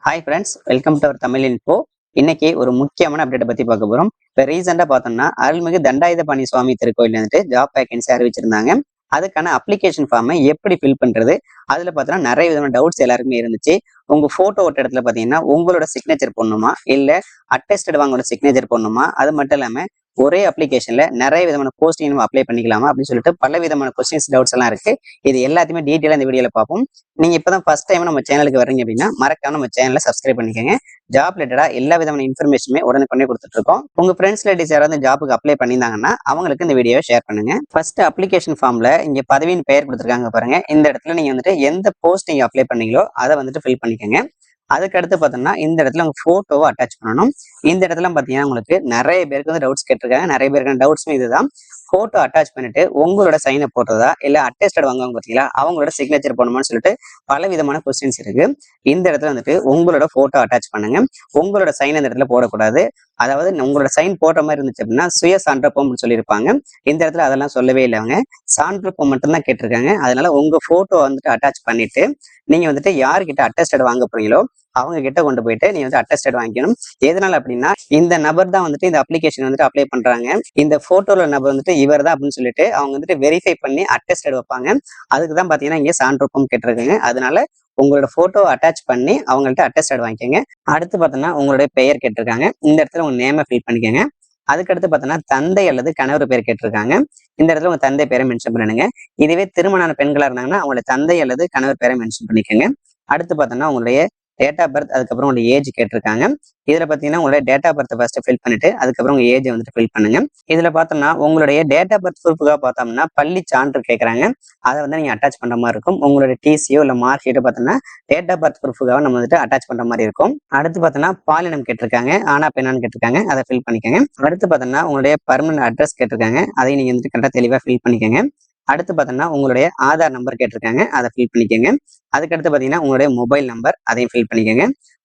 Hi friends, welcome to our Tamil info. இன்னைக்கு ஒரு முக்கியமான அப்டேட் பத்தி பார்க்க போறோம். இப்போ ரீசெண்டா பார்த்தோம்னா அருள்மிகு தண்டாயுதபாணி சுவாமி திருக்கோயில் வந்துட்டு ஜாப் வேகன்சி அறிவிச்சிருந்தாங்க. அதுக்கான அப்ளிகேஷன் ஃபார்மை எப்படி ஃபில் பண்றது, அதுல பார்த்தோம்னா நிறைய விதமான டவுட்ஸ் எல்லாருக்குமே இருந்துச்சு. உங்க போட்டோ ஒட்ட இடத்துல பாத்தீங்கன்னா உங்களோட சிக்னேச்சர் போடணுமா, இல்ல அட்டெஸ்டட் வாங்கோட சிக்னேச்சர் போடணுமா, அது மட்டும் இல்லாம ஒரே அப்ளிகேஷன்ல நிறைய விதமான போஸ்டிங் நம்ம அப்ளை பண்ணிக்கலாமா அப்படின்னு சொல்லிட்டு பல விதமான கொஸ்டின்ஸ் டவுட்ஸ் எல்லாம் இருக்கு. இது எல்லாத்தையுமே டீட்டெயிலா இந்த வீடியோல பார்ப்போம். நீங்க இப்பதான் ஃபர்ஸ்ட் டைம் நம்ம சேனலுக்கு வர்றீங்க அப்படின்னா மறக்காம நம்ம சேனலை சப்ஸ்கிரைப் பண்ணிக்கோங்க. ஜாப் ரிலேட்டடா எல்லா விதமான இன்ஃபர்மேஷனுமே உடனே கொடுத்துட்டு இருக்கோம். உங்க ஃப்ரெண்ட்ஸ் ரிலேட்டிவ்ஸ் யாராவது ஜாப்புக்கு அப்ளை பண்ணியிருந்தாங்கன்னா அவங்களுக்கு இந்த வீடியோவை ஷேர் பண்ணுங்க. ஃபர்ஸ்ட் அப்ளிகேஷன் ஃபார்ம்ல இங்க பதவியின் பெயர் கொடுத்துருக்காங்க பாருங்க. இந்த இடத்துல நீங்க வந்துட்டு எந்த போஸ்ட் நீங்க அப்ளை பண்ணீங்களோ அதை வந்துட்டு ஃபில் பண்ணிக்கோங்க. அதுக்கு அடுத்து பார்த்தோம்னா இந்த இடத்துல உங்க போட்டோவை அட்டாச் பண்ணணும். இந்த இடத்துல பாத்தீங்கன்னா உங்களுக்கு நிறைய பேருக்கு வந்து டவுட்ஸ் கேட்டிருக்காங்க. நிறைய பேருக்கான டவுட்ஸும் இதுதான். போட்டோ அட்டாச் பண்ணிட்டு உங்களோட சைனை போட்டதா இல்ல அட்டெஸ்டட் வாங்குவாங்க பாத்தீங்களா அவங்களோட சிக்னேச்சர் போடணுமான்னு சொல்லிட்டு பல விதமான கொஸ்டின்ஸ் இருக்கு. இந்த இடத்துல வந்துட்டு உங்களோட போட்டோ அட்டாச் பண்ணுங்க. உங்களோட சைன் இந்த இடத்துல போடக்கூடாது. அதாவது உங்களோட சைன் போட்ட மாதிரி இருந்துச்சு அப்படின்னா சுய சான்றப்பம் சொல்லியிருப்பாங்க. இந்த இடத்துல அதெல்லாம் சொல்லவே இல்லை. அவங்க சான்றப்பம் மட்டும்தான் கேட்டிருக்காங்க. அதனால உங்க போட்டோ வந்துட்டு அட்டாச் பண்ணிட்டு நீங்க வந்துட்டு யாருக்கிட்ட அட்டெஸ்டட் வாங்க போறீங்களோ அவங்க கிட்ட கொண்டு போயிட்டு நீங்க வந்து அட்டெஸ்டட் வாங்கிக்கணும். எதனால அப்படின்னா இந்த நபர் தான் வந்துட்டு இந்த அப்ளிகேஷன் வந்துட்டு அப்ளை பண்றாங்க, இந்த போட்டோல நபர் வந்துட்டு இவர் தான் அப்படின்னு சொல்லிட்டு அவங்க வந்துட்டு வெரிஃபை பண்ணி அட்டெஸ்டட் வைப்பாங்க. அதுக்கு தான் பாத்தீங்கன்னா இங்க சான்றப்பம் கேட்டிருக்காங்க. அதனால உங்களோட போட்டோ அட்டாச் பண்ணி அவங்கள்ட்ட அட்டெஸ்டட் வாங்கிக்கோங்க. அடுத்து பார்த்தோன்னா உங்களுடைய பெயர் கேட்டிருக்காங்க. இந்த இடத்துல உங்க நேமை ஃபில் பண்ணிக்கோங்க. அதுக்கடுத்து பார்த்தோன்னா தந்தை அல்லது கணவர் பேர் கேட்டிருக்காங்க. இந்த இடத்துல உங்க தந்தை பேரை மென்ஷன் பண்ணிடுங்க. இதுவே திருமணமான பெண்களா இருந்தாங்கன்னா அவங்களோட தந்தை அல்லது கணவர் பேரை மென்ஷன் பண்ணிக்கோங்க. அடுத்து பார்த்தோன்னா உங்களுடைய டேட் ஆஃப் பர்த், அதுக்கப்புறம் உங்களுடைய ஏஜ் கேட்டிருக்காங்க. இதுல பாத்தீங்கன்னா உங்களுடைய date of birth first fill பண்ணிட்டு அதுக்கப்புறம் உங்க ஏஜ் வந்துட்டு ஃபில் பண்ணுங்க. இதுல பார்த்தோம்னா உங்களுடைய டேட் ஆஃப் பர்த் ப்ரூஃபுக்காக பார்த்தோம்னா பள்ளி சான்று கேட்கறாங்க. அதை வந்து நீங்க அட்டாச் பண்ற மாதிரி இருக்கும். உங்களுடைய டிசியோ இல்ல மார்க் ஷீட்டோ பார்த்தோம்னா டேட் ஆஃப் பர்த் ப்ரூஃபுக்காக நம்ம வந்துட்டு அட்டாச் பண்ற மாதிரி இருக்கும். அடுத்து பார்த்தோம்னா பாலினம் கேட்டிருக்காங்க, ஆனா பெண்ணான்னு கேட்டிருக்காங்க, அதை ஃபில் பண்ணிக்கோங்க. அடுத்து பார்த்தோம்னா உங்களுடைய பர்மனன்ட் அட்ரஸ் கேட்டிருக்காங்க, அதையும் நீங்க வந்துட்டு கரெக்டாக தெளிவா ஃபில் பண்ணிக்கோங்க. அடுத்து பார்த்தோம்னா உங்களுடைய ஆதார் நம்பர் கேட்டிருக்காங்க, அதை ஃபில் பண்ணிக்கோங்க. அதுக்கடுத்து பார்த்தீங்கன்னா உங்களுடைய மொபைல் நம்பர், அதையும் ஃபில் பண்ணிக்கோங்க.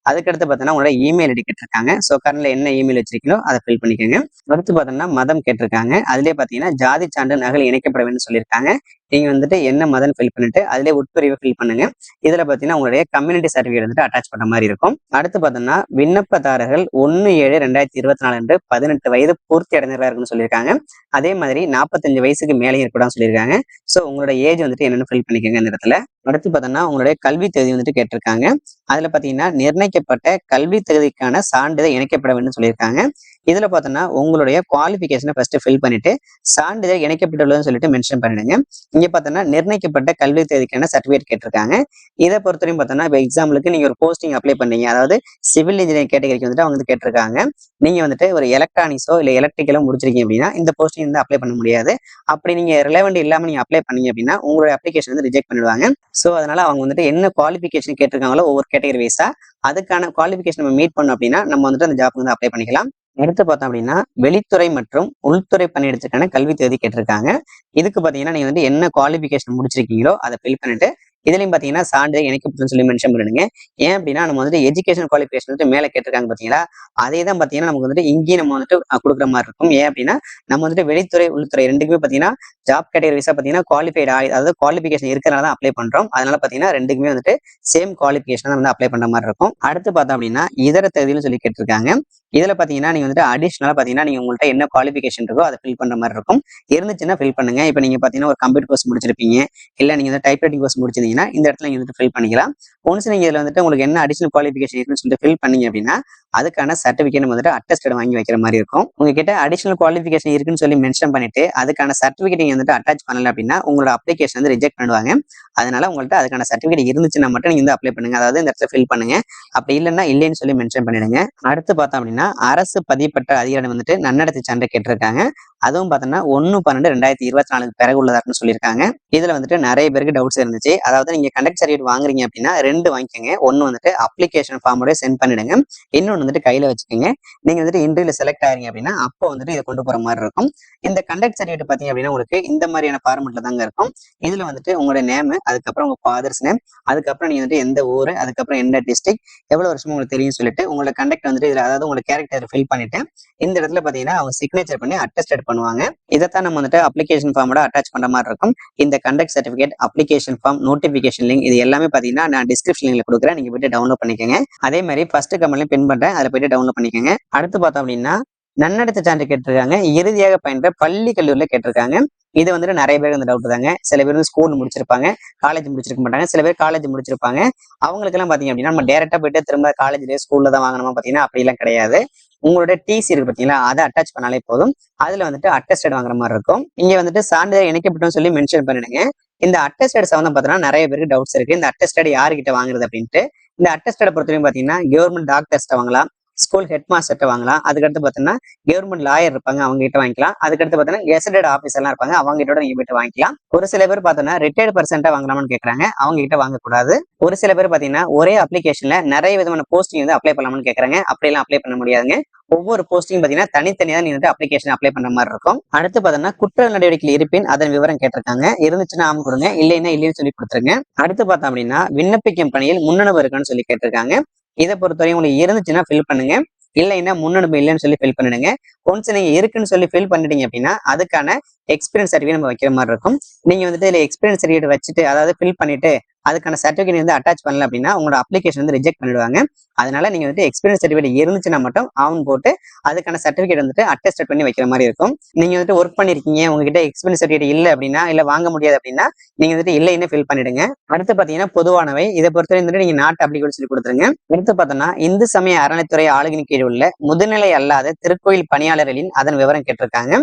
அதுக்கடுத்து பார்த்தோன்னா உங்களோட இமெயில் ஐடி கேட்டிருக்காங்க. ஸோ கரண்ட்ல என்ன இமெயில் வச்சிருக்கீங்களோ அதை ஃபில் பண்ணிக்கோங்க. அடுத்து பார்த்தோம்னா மதம் கேட்டிருக்காங்க. அதுலேயே பார்த்தீங்கன்னா ஜாதி சான்று நகல் இணைக்கப்பட வேண்டும் சொல்லியிருக்காங்க. நீங்க வந்துட்டு என்ன மதம் ஃபில் பண்ணிட்டு அதிலே உட்பிரிவை ஃபில் பண்ணுங்க. இதுல பார்த்தீங்கன்னா உங்களுடைய கம்யூனிட்டி சர்டிஃபிகேட் வந்துட்டு அட்டாச் பண்ண மாதிரி இருக்கும். அடுத்து பார்த்தோம்னா விண்ணப்பதாரர்கள் 1/7/2024 அன்று 18 வயது பூர்த்தி அடைந்தவர்களா இருக்குன்னு சொல்லியிருக்காங்க. அதே மாதிரி 45 வயசுக்கு மேலே இருக்கக்கூடாதுன்னு சொல்லியிருக்காங்க. ஸோ உங்களோட ஏஜ் வந்துட்டு என்னென்னு ஃபில் பண்ணிக்கோங்க இந்த இடத்துல. அடுத்து பார்த்தோம்னா உங்களுடைய கல்வி தகுதி வந்துட்டு கேட்டிருக்காங்க. அதுல பாத்தீங்கன்னா நிர்ணயிக்கப்பட்ட கல்வி தகுதிக்கான சான்றிதழ் இணைக்கப்பட வேண்டும் சொல்லியிருக்காங்க. இதுல பார்த்தோம்னா உங்களுடைய குவாலிபிகேஷனை ஃபர்ஸ்ட் ஃபில் பண்ணிட்டு சான்றிதழ் இணைக்கப்பட்டுள்ளதுன்னு சொல்லிட்டு மென்ஷன் பண்ணிடுங்க. இங்க பார்த்தோம்னா நிர்ணயிக்கப்பட்ட கல்வி தகுதிக்கான சர்டிஃபிகேட் கேட்டிருக்காங்க. இதை பொறுத்தவரையும் பார்த்தோம்னா இப்போ எக்ஸாம்பிளுக்கு நீங்க ஒரு போஸ்டிங் அப்ளை பண்ணீங்க, அதாவது சிவில் இன்ஜினியரிங் கேட்டகரிக்கு வந்துட்டு அவங்க வந்து கேட்டிருக்காங்க. நீங்க வந்துட்டு ஒரு எலக்ட்ரானிக்ஸோ இல்ல எலக்ட்ரிக்கலோ முடிச்சிருக்கீங்க அப்படின்னா இந்த போஸ்டிங் வந்து அப்ளை பண்ண முடியாது. அப்படி நீங்க ரிலவெண்ட் இல்லாம நீங்க அப்ளை பண்ணீங்க அப்படின்னா உங்களுடைய அப்ளிகேஷன் வந்து ரிஜெக்ட் பண்ணிடுவாங்க. ஸோ அதனால அவங்க வந்துட்டு என்ன குவாலிஃபிகேஷன் கேட்டிருக்காங்களோ ஒவ்வொரு கேட்டகரி வைஸா அதுக்கான குவாலிஃபிகேஷன் நம்ம மீட் பண்ணோம் அப்படின்னா நம்ம வந்துட்டு அந்த ஜாப் வந்து அப்ளை பண்ணிக்கலாம். எடுத்து பார்த்தோம் அப்படின்னா வெளித்துறை மற்றும் உள்துறை பணியிடத்துக்கான கல்வி தகுதி கேட்டிருக்காங்க. இதுக்கு பாத்தீங்கன்னா நீங்க வந்து என்ன குவாலிஃபிகேஷன் முடிச்சிருக்கீங்களோ அதை ஃபில் பண்ணிட்டு இதுலயும் பாத்தீங்கன்னா சான்றிதழ் இணைக்கப்படும் சொல்லி மென்ஷன் பண்ணிடுங்க. ஏன் அப்படின்னா நம்ம வந்துட்டு எஜுகேஷன் குவாலிஃபிகேஷன் வந்துட்டு மேலே கேட்டிருக்காங்க பாத்தீங்களா, அதே தான் பாத்தீங்கன்னா நமக்கு வந்துட்டு இங்கேயும் நம்ம வந்துட்டு கொடுக்குற மாதிரி இருக்கும். ஏன் அப்படின்னா நம்ம வந்துட்டு வெளித்துறை உள்துறை ரெண்டுக்குமே பாத்தீங்கன்னா ஜாப் கேட்டகரி வைஸா பாத்தீங்கன்னா குவாலிஃபைட் அதாவது குவாலிஃபிகேஷன் இருக்கிறனால தான் அப்ளை பண்றோம். அதனால பாத்தீங்கன்னா ரெண்டுக்குமே வந்துட்டு சேம் குவாலிஃபிகேஷன் வந்து அப்ளை பண்ற மாதிரி இருக்கும். அடுத்து பார்த்தோம் அப்படின்னா இதர தகுதின்னு சொல்லி கேட்டிருக்காங்க. இதுல பாத்தீங்கன்னா நீங்க வந்துட்டு அடிஷனலா பாத்தீங்கன்னா நீங்க உங்கள்ட்ட என்ன குவாலிஃபிகேஷன் இருக்கோ அதை ஃபில் பண்ற மாதிரி இருக்கும். இருந்துச்சுன்னா ஃபில் பண்ணுங்க. இப்போ நீங்க பாத்தீங்கன்னா ஒரு கம்ப்யூட்டர் கோர்ஸ் முடிச்சிருப்பீங்க, இல்ல நீங்க வந்து டைப் ரைட்டிங் கோர்ஸ் முடிச்சிருந்தீங்கன்னா இந்த இடத்துல நீங்க வந்துட்டு ஃபில் பண்ணிக்கலாம். ஒன்ஸ் நீங்க இதுல வந்துட்டு உங்களுக்கு என்ன அடிஷனல் குவாலிஃபிகேஷன் இருக்குன்னு சொல்லிட்டு ஃபில் பண்ணீங்க அப்படின்னா அதுக்கான சர்டிஃபிகேட் வந்துட்டு அட்டெஸ்டட் வாங்கி வைக்கிற மாதிரி இருக்கும். உங்ககிட்ட அடிஷனல் குவாலிஃபிகேஷன் இருக்குன்னு சொல்லி மென்ஷன் பண்ணிட்டு அதுக்கான சர்டிஃபிகேட் நீங்க வந்துட்டு அட்டாச் பண்ணல அப்படின்னா உங்களோட அப்ளிகேஷன் வந்து ரிஜெக்ட் பண்ணுவாங்க. அதனால உங்கள்ட்ட அதுக்கான சர்டிஃபிகேட் இருந்துச்சுன்னா மட்டும் நீங்க வந்து அப்ளை பண்ணுங்க, அதாவது இந்த இடத்துல ஃபில் பண்ணுங்க. அப்படி இல்லைன்னா இல்லைன்னு சொல்லி மென்ஷன் பண்ணிடுங்க. அடுத்து பார்த்தோம் அப்படின்னா அரசு பதிவுபெற்ற அதிகாரி வந்துட்டு நன்னடத்தை சான்று கேட்டிருக்காங்க. அதுவும் பார்த்தோம்னா 1/12/2024 பிறகு உள்ளதான்னு சொல்லியிருக்காங்க. இதுல வந்துட்டு நிறைய பேருக்கு டவுட்ஸ் இருந்துச்சு. அதாவது நீங்க கண்டக்ட் சர்டிஃபிகேட் வாங்குறீங்க அப்படின்னா 2 வாங்கிக்கோங்க. ஒன்னு வந்துட்டு அப்ளிகேஷன் ஃபார்மோட சென்ட் பண்ணிடுங்க, இன்னொன்னு வந்துட்டு கையில வச்சுக்கோங்க. நீங்க வந்துட்டு இன்டர்வியூல செலக்ட் ஆகிறீங்க அப்படின்னா அப்போ வந்துட்டு இதை கொண்டு போற மாதிரி இருக்கும். இந்த கண்டக்ட் சர்டிஃபிகேட் பாத்தீங்க அப்படின்னா உங்களுக்கு இந்த மாதிரியான ஃபார்மெட்ல தாங்க இருக்கும். இதுல வந்துட்டு உங்களோட நேம், அதுக்கப்புறம் உங்க ஃபாதர்ஸ் நேம், அதுக்கப்புறம் நீங்க வந்துட்டு எந்த ஊரு, அதுக்கப்புறம் எந்த டிஸ்ட்ரிக்ட், எவ்வளவு வருஷம் உங்களுக்கு தெரியும் சொல்லிட்டு உங்களோட கண்டக்ட் வந்துட்டு இதுல அதாவது உங்களோட கேரக்டர் ஃபில் பண்ணிட்டு இந்த இடத்துல பாத்தீங்கன்னா அவங்க சிக்னேச்சர் பண்ணி அட்டெஸ்டட் பண்ணுவாங்க. இதைத்தான் நம்ம வந்துட்டு அப்ளிகேஷன் ஃபார்மோட அட்டாச் பண்ற மாதிரி இருக்கும். இந்த conduct certificate, application form, notification link இது எல்லாமே பாத்தீங்கன்னா நான் டிஸ்கிரிப்ஷன் லிங்க்ல கொடுக்குறேன். நீங்க போயிட்டு டவுன்லோட் பண்ணிக்கோங்க. அதே மாதிரி ஃபர்ஸ்ட் கமெண்ட்லயும் பின் பண்றேன், அதுல போயிட்டு டவுன்லோட் பண்ணிக்கோங்க. அடுத்து பார்த்தோம் அப்படின்னா நன்னடத்தை சான்று கேட்டிருக்காங்க. இறுதியாக பயின்ற பள்ளி கல்லூரியில கேட்டிருக்காங்க. இது வந்துட்டு நிறைய பேருக்கு அந்த டவுட் தாங்க. சில பேர் வந்து ஸ்கூல் முடிச்சிருப்பாங்க, காலேஜ் முடிச்சிருக்க மாட்டாங்க. சில பேர் காலேஜ் முடிச்சிருப்பாங்க. அவங்களுக்கு எல்லாம் பாத்தீங்க அப்படின்னா நம்ம டேரக்டா போயிட்டு திரும்ப காலேஜ்லயே ஸ்கூல்ல தான் வாங்கணுமா பாத்தீங்கன்னா அப்படி எல்லாம் கிடையாது. உங்களோட டிசி இருக்கு பாத்தீங்களா, அதை அட்டாச் பண்ணாலே போதும். அதுல வந்துட்டு அட்டஸ்டட் வாங்குற மாதிரி இருக்கும். இங்க வந்துட்டு சான்றிதழ் இணைக்கப்பட்டோம் சொல்லி மென்ஷன் பண்ணிடுங்க. இந்த அட்டஸ்டட் சம்பந்தம் பார்த்தோம்னா நிறைய பேருக்கு டவுட்ஸ் இருக்கு. இந்த அட்டஸ்டட் யாருக்கிட்ட வாங்குறது அப்படின்ட்டு. இந்த அட்டஸ்டட் பொறுத்தவரைக்கும் பாத்தீங்கன்னா கவர்மெண்ட் டாக்டர்ஸ்ட்ட வாங்கலாம், ஸ்கூல் ஹெட் மாஸ்டர்ட்ட வாங்கலாம். அதுக்கடுத்து பார்த்தீங்கன்னா கவர்மெண்ட் லாயர் இருப்பாங்க, அவங்க கிட்ட வாங்கிக்கலாம். அதுக்கடுத்து பார்த்தீங்கன்னா கெசடட் ஆஃபீஸர் எல்லாம் இருப்பாங்க, அவங்க கிட்ட நீங்க போயிட்டு வாங்கிக்கலாம். ஒரு சில பேர் பார்த்தோன்னா ரிட்டையர்ட் பர்சன்ட்டா வாங்கலாம்னு கேட்கறாங்க, அவங்க கிட்ட வாங்கக்கூடாது. ஒரு சில பேர் பாத்தீங்கன்னா ஒரே அப்ளிகேஷன்ல நிறைய விதமான போஸ்டிங் வந்து அப்ளை பண்ணலாம்னு கேட்கறாங்க. அப்படியெல்லாம் அப்ளை பண்ண முடியாதுங்க. ஒவ்வொரு போஸ்டிங் பாத்தீங்கன்னா தனித்தனியா நீங்க வந்து அப்ளிகேஷன் அப்ளை பண்ற மாதிரி இருக்கும். அடுத்து பாத்தீங்கன்னா குற்ற நடவடிக்கைகள் இருப்பின் அதன் விவரம் கேட்டிருக்காங்க. இருந்துச்சுன்னா ஆம் கொடுங்க, இல்லைன்னா இல்லைன்னு சொல்லி கொடுத்துருங்க. அடுத்து பார்த்தோம் அப்படின்னா விண்ணப்பிக்கும் பணியில் முன்னனுபவம் இருக்கான்னு சொல்லி கேட்டிருக்காங்க. இதை பொறுத்தவரையும் உங்களுக்கு இருந்துச்சுன்னா ஃபில் பண்ணுங்க, இல்லைன்னா முன்னனுபவம் இல்லைன்னு சொல்லி ஃபில் பண்ணிடுங்க. ஒன்ஸ் நீங்க இருக்குன்னு சொல்லி ஃபில் பண்ணிட்டீங்க அப்படின்னா அதுக்கான எக்ஸ்பீரியன்ஸ் சர்டிஃபிகேட் நம்ம வைக்கிற மாதிரி இருக்கும். நீங்க வந்துட்டு இதுல எக்ஸ்பீரியன்ஸ் சர்டிஃபிகேட் வச்சுட்டு அதாவது ஃபில் பண்ணிட்டு அதுக்கான சர்டிஃபிகேட் வந்து அட்டாச் பண்ணல அப்படின்னா உங்களோட அப்ளிகேஷன் வந்து ரிஜெக்ட் பண்ணிடுவாங்க. அதனால நீங்க வந்துட்டு எக்ஸ்பீரியன்ஸ் சர்டிஃபிகேட் இருந்துச்சுன்னா மட்டும் ஆன் போட்டு அதுக்கான சர்டிஃபிகேட் வந்துட்டு அட்டஸ்டட் பண்ணி வைக்கிற மாதிரி இருக்கும். நீங்க வந்துட்டு ஒர்க் பண்ணிருக்கீங்க, உங்ககிட்ட எக்ஸ்பீரியன்ஸ் சர்டிஃபிகேட் இல்லை அப்படின்னா, இல்ல வாங்க முடியாது அப்படின்னா நீங்க வந்துட்டு இல்லைன்னு ஃபில் பண்ணிடுங்க. அடுத்து பாத்தீங்கன்னா பொதுவானவை, இதை பொறுத்தவரை வந்துட்டு நீங்க நாட்டு அப்ளிகேட் சொல்லி கொடுத்துருங்க. அடுத்து பார்த்தோம்னா இந்து சமய அறநிலைத்துறை ஆளுகின் கீழ் உள்ள முதுநிலை அல்லாத திருக்கோயில் பணியாளர்களின் அதன் விவரம் கேட்டிருக்காங்க.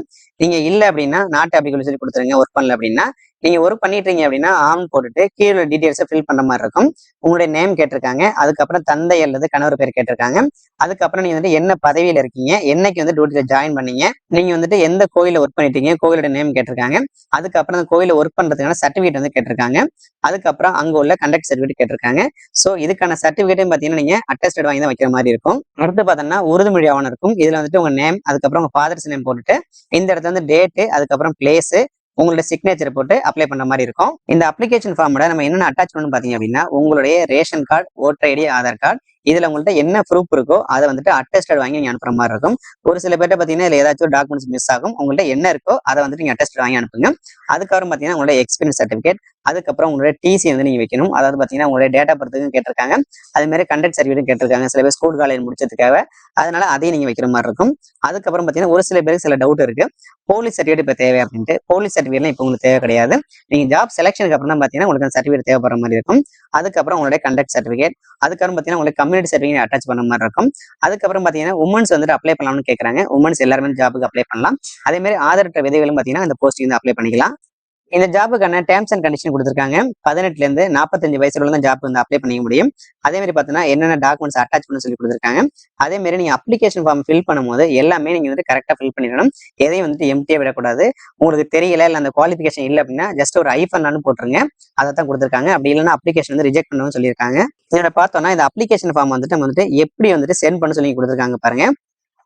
நீங்க இல்ல அப்படின்னா நாட்டு அப்ளிகேட் சொல்லி கொடுத்துருங்க. ஒர்க் பண்ணல அப்படின்னா நீங்க ஒர்க் பண்ணிட்டீங்க அப்படின்னா ஆன் போட்டுட்டு கீழே டீடைல்ஸை ஃபில் பண்ற மாதிரி இருக்கும். உங்களுடைய நேம் கேட்டிருக்காங்க, அதுக்கப்புறம் தந்தை அல்லது கணவர் பேர் கேட்டிருக்காங்க. அதுக்கப்புறம் நீங்க வந்து என்ன பதவியில இருக்கீங்க, என்னைக்கு வந்து டியூட்டில ஜாயின் பண்ணீங்க, நீங்க வந்துட்டு எந்த கோயில ஒர்க் பண்ணிட்டீங்க, கோயிலோட நேம் கேட்டிருக்காங்க. அதுக்கப்புறம் அந்த கோயில ஒர்க் பண்றதுக்கான சர்டிஃபிகேட் வந்து கேட்டிருக்காங்க. அதுக்கப்புறம் அங்க உள்ள கண்டக்ட் சர்டிஃபிகேட் கேட்டிருக்காங்க. சோ இதுக்கான சர்டிஃபிகேட்டும் பாத்தீங்கன்னா நீங்க அட்டஸ்டட் வாங்கி தான் வைக்கிற மாதிரி இருக்கும். அடுத்து பார்த்தோம்னா உறுதிமொழி ஆவணம் இருக்கும். இதுல வந்துட்டு உங்க நேம், அதுக்கப்புறம் உங்க ஃபாதர்ஸ் நேம் போட்டுட்டு இந்த இடத்துல வந்து டேட்டு, அதுக்கப்புறம் பிளேஸ், உங்களோட சிக்னேச்சர் போட்டு அப்ளை பண்ண மாதிரி இருக்கும். இந்த அப்ளிகேஷன் ஃபார்மோட நம்ம என்னென்ன அட்டாச் பண்ணணும் பாத்தீங்க அப்படின்னா உங்களுடைய ration card, voter ID, Aadhaar card, இதுல உங்கள்ட்ட என்ன ப்ரூஃப் இருக்கோ அதை வந்துட்டு அட்டஸ்டட் வாங்கி நீங்க அனுப்புற மாதிரி இருக்கும். ஒரு சில பேர்ட்ட பாத்தீங்கன்னா இதுல ஏதாச்சும் டாக்குமெண்ட்ஸ் மிஸ் ஆகும். உங்கள்ட்ட என்ன இருக்கோ அதை வந்துட்டு நீங்க அட்டஸ்டட் வாங்கி அனுப்புங்க. அதுக்கப்புறம் பாத்தீங்கன்னா உங்களோட எக்ஸ்பீரியன்ஸ் சர்டிஃபிகேட், அதுக்கப்புறம் உங்களுடைய டிசி வந்து நீங்க வைக்கணும். அதாவது பாத்தீங்கன்னா உங்களுடைய டேட்டா பர்த்துக்கும் கேட்டிருக்காங்க, அதே மாதிரி கண்டக்ட் சர்டிஃபிகேட்டும் கேட்டிருக்காங்க. சில பேர் ஸ்கூல் காலேஜ் முடிச்சதுக்காக, அதனால அதையும் நீங்க வைக்கிற மாதிரி இருக்கும். அதுக்கப்புறம் பாத்தீங்கன்னா ஒரு சில பேருக்கு சில டவுட் இருக்கு, போலீஸ் சர்டிஃபிகேட் இப்ப தேவை அப்படின்ட்டு. போலீஸ் சர்டிஃபிகேட்லாம் இப்போ உங்களுக்கு தேவை கிடையாது. நீங்க ஜாப் செலக்ஷனுக்கு அப்புறம் தான் பாத்தீங்கன்னா உங்களுக்கு அந்த சர்டிஃபிகேட் தேவைப்படுற மாதிரி இருக்கும். அதுக்கப்புறம் உங்களுடைய கண்டக்ட் சர்டிஃபிகேட், அதுக்கப்புறம் பாத்தீங்கன்னா உங்களுக்கு கம்யூனிட்டி சர்டிஃபிகேட் அட்டாச் பண்ண மாதிரி இருக்கும். அதுக்கப்புறம் பாத்தீங்கன்னா உமன்ஸ் வந்துட்டு அப்ளை பண்ணலாம்னு கேட்கறாங்க. உமன்ஸ் எல்லாருமே ஜாபுக்கு அப்ளை பண்ணலாம். அதே மாதிரி ஆதரவற்ற விதைகளும் பாத்தீங்கன்னா இந்த போஸ்டிங் வந்து அப்ளை பண்ணிக்கலாம். இந்த ஜாபுக்கான டேர்ம்ஸ் அண்ட் கண்டிஷன் கொடுத்துருக்காங்க. 18ல இருந்து 45 வயசுல தான் ஜாப் வந்து அப்ளை பண்ணிக்க முடியும். அதே மாதிரி பார்த்தீங்கன்னா என்னென்ன டாக்குமெண்ட்ஸ் அட்டாச் பண்ண சொல்லி கொடுத்துருக்காங்க. அதே மாதிரி நீங்க அப்ளிகேஷன் ஃபார்ம் ஃபில் பண்ணும்போது எல்லாமே நீங்க வந்து கரெக்டா ஃபில் பண்ணிடணும். எதையும் வந்துட்டு எம்டியா விடக்கூடாது. உங்களுக்கு தெரியல இல்ல அந்த குவாலிஃபிகேஷன் இல்லை அப்படின்னா ஜஸ்ட் ஒரு ஐஃபன் போட்டுருங்க. அதை தான் கொடுத்துருக்காங்க. அப்படி இல்லைன்னா அப்ளிகேஷன் வந்து ரிஜெக்ட் பண்ணணும்னு சொல்லியிருக்காங்க. இதோட பார்த்தோம்னா இந்த அப்ளிகேஷன் ஃபார்ம் வந்துட்டு நம்ம வந்துட்டு எப்படி வந்துட்டு சென்ட் பண்ண சொல்லி கொடுத்துருக்காங்க பாருங்க.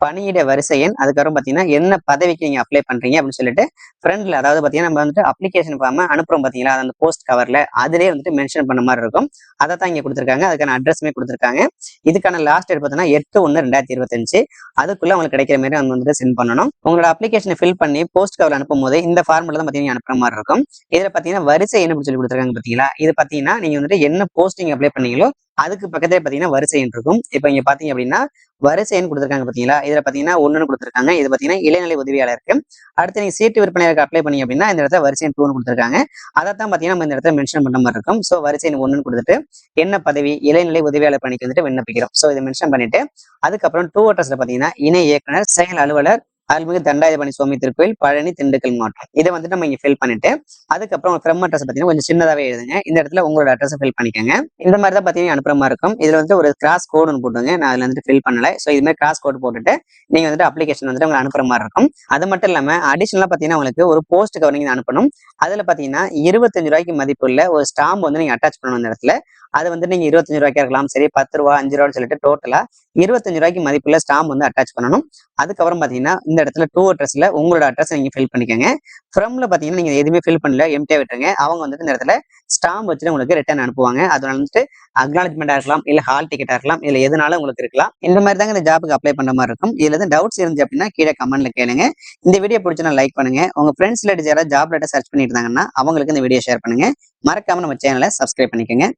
பணியிட வரிசை எண், அதுக்கப்புறம் பாத்தீங்கன்னா என்ன பதவிக்கு நீங்க அப்ளை பண்றீங்க அப்படின்னு சொல்லிட்டு ஃப்ரண்ட்ல, அதாவது பாத்தீங்கன்னா நம்ம வந்துட்டு அப்ளிகேஷன் ஃபார்ம் அனுப்புறோம் பாத்தீங்களா, அந்த போஸ்ட் கவர்ல அதுலயே வந்துட்டு மென்ஷன் பண்ண மாதிரி இருக்கும். அதை தான் இங்க கொடுத்துருக்காங்க. அதுக்கான அட்ரஸ்மே கொடுத்துருக்காங்க. இதுக்கான லாஸ்ட் டேட் பார்த்தீங்கன்னா 8/1/2025. அதுக்குள்ள உங்களுக்கு கிடைக்கிற மாதிரி நம்ம வந்துட்டு சென்ட் பண்ணணும். உங்களோட அப்ளிகேஷனை ஃபில் பண்ணி போஸ்ட் கவர்ல அனுப்பும் போது இந்த ஃபார்ம்ல தான் பாத்தீங்கன்னா அனுப்புற மாதிரி இருக்கும். இதுல பாத்தீங்கன்னா வரிசை என்ன சொல்லி கொடுத்துருக்காங்க பாத்தீங்களா, இது பாத்தீங்கன்னா நீங்க வந்துட்டு என்ன போஸ்டிங் அப்ளை பண்ணீங்களோ அதுக்கு பக்கத்துல பாத்தீங்கன்னா வரிசை எண் இருக்கும். இப்ப இங்க பாத்தீங்க அப்படின்னா வரிசை எண் கொடுத்துருக்காங்க பாத்தீங்களா, இதுல பாத்தீங்கன்னா 1ன்னு கொடுத்துருக்காங்க. இது பாத்தீங்கன்னா இளைநிலை உதவியாளருக்கு. அடுத்து நீங்க சீட்டு விற்பனையாளருக்கு அப்ளை பண்ணீங்க அப்படின்னா இந்த இடத்துல வரிசை எண் 2ன்னு கொடுத்துருக்காங்க. அதைத்தான் பாத்தீங்கன்னா நம்ம இந்த இடத்துல மென்ஷன் பண்ண மாதிரி இருக்கும். சோ வரிசை எண் 1ன்னு கொடுத்துட்டு என்ன பதவி, இளைநிலை உதவியாளர் பணிக்கு வந்துட்டு விண்ணப்பிக்கிறோம். சோ இதை மென்ஷன் பண்ணிட்டு அதுக்கப்புறம் 2 அட்ரஸ்ல பாத்தீங்கன்னா இணை இயக்குனர், செயல் அலுவலர், அருள்மிகு தண்டாயுதபாணி சுவாமி திருக்கோயில், பழனி, திண்டுக்கல் மாவட்டம். இதை வந்துட்டு நம்ம இங்க ஃபில் பண்ணிட்டு அதுக்கப்புறம் ஃப்ரம் அட்ரஸ் பாத்தீங்கன்னா கொஞ்சம் சின்னதாவே எழுதுங்க. இந்த இடத்துல உங்களோட அட்ரஸ் ஃபில் பண்ணிக்கோங்க. இந்த மாதிரி தான் பாத்தீங்கன்னா அனுப்புற மாதிரி இருக்கும். இதுல வந்துட்டு ஒரு கிராஸ் கோடு ஒன்று போட்டுங்க. நான் அதுல வந்துட்டு ஃபில் பண்ணல. சோ இது மாதிரி கிராஸ் கோடு போட்டுட்டு நீங்க வந்துட்டு அப்ளிகேஷன் வந்துட்டு உங்களுக்கு அனுப்புற மாதிரி இருக்கும். அது மட்டும் இல்லாம அடிஷனலா பாத்தீங்கன்னா உங்களுக்கு ஒரு போஸ்ட் கவர் நீங்க அனுப்பணும். அதுல பாத்தீங்கன்னா 25 ரூபாய்க்கு மதிப்புள்ள ஒரு ஸ்டாம்ப் வந்து நீங்க அட்டாச் பண்ணணும். இந்த இடத்துல அது வந்து நீங்க 25 ரூபாய்க்கு இருக்கலாம், சரி 10 ரூபா 5 ரூபான்னு சொல்லிட்டு டோட்டலா 25 ரூபாய்க்கு மதிப்புள்ள ஸ்டாம்ப் வந்து அட்டாச் பண்ணணும். அதுக்கப்புறம் பாத்தீங்கன்னா இந்த இந்த இடத்துல டூ அட்ரஸ்ல உங்களோட அட்ரஸ் நீங்க ஃபில் பண்ணிக்கோங்க. ஃப்ரம்ல பாத்தீங்கன்னா நீங்க எதுவுமே ஃபில் பண்ணல, எம்டியா விட்டுருங்க. அவங்க வந்துட்டு இந்த இடத்துல ஸ்டாம்ப் வச்சுட்டு உங்களுக்கு ரிட்டர்ன் அனுப்புவாங்க. அதனால வந்துட்டு அக்னாலஜ்மெண்டா இருக்கலாம், இல்ல ஹால் டிக்கெட்டா இருக்கலாம், இதுல எதுனாலும் உங்களுக்கு இருக்கலாம். இந்த மாதிரி தாங்க இந்த ஜாபுக்கு அப்ளை பண்ற மாதிரி இருக்கும். இதுல எதுவும் டவுட்ஸ் இருந்துச்சு அப்படின்னா கீழே கமெண்ட்ல கேளுங்க. இந்த வீடியோ பிடிச்சா லைக் பண்ணுங்க. உங்க ஃப்ரெண்ட்ஸ் யாராவது ஜாப் லெட்டர் சர்ச் பண்ணிட்டு இருந்தாங்கன்னா அவங்களுக்கு இந்த வீடியோ ஷேர் பண்ணுங்க. மறக்காம நம்ம சேனலை சப்ஸ்கிரைப் பண்ணிக்கோங்க.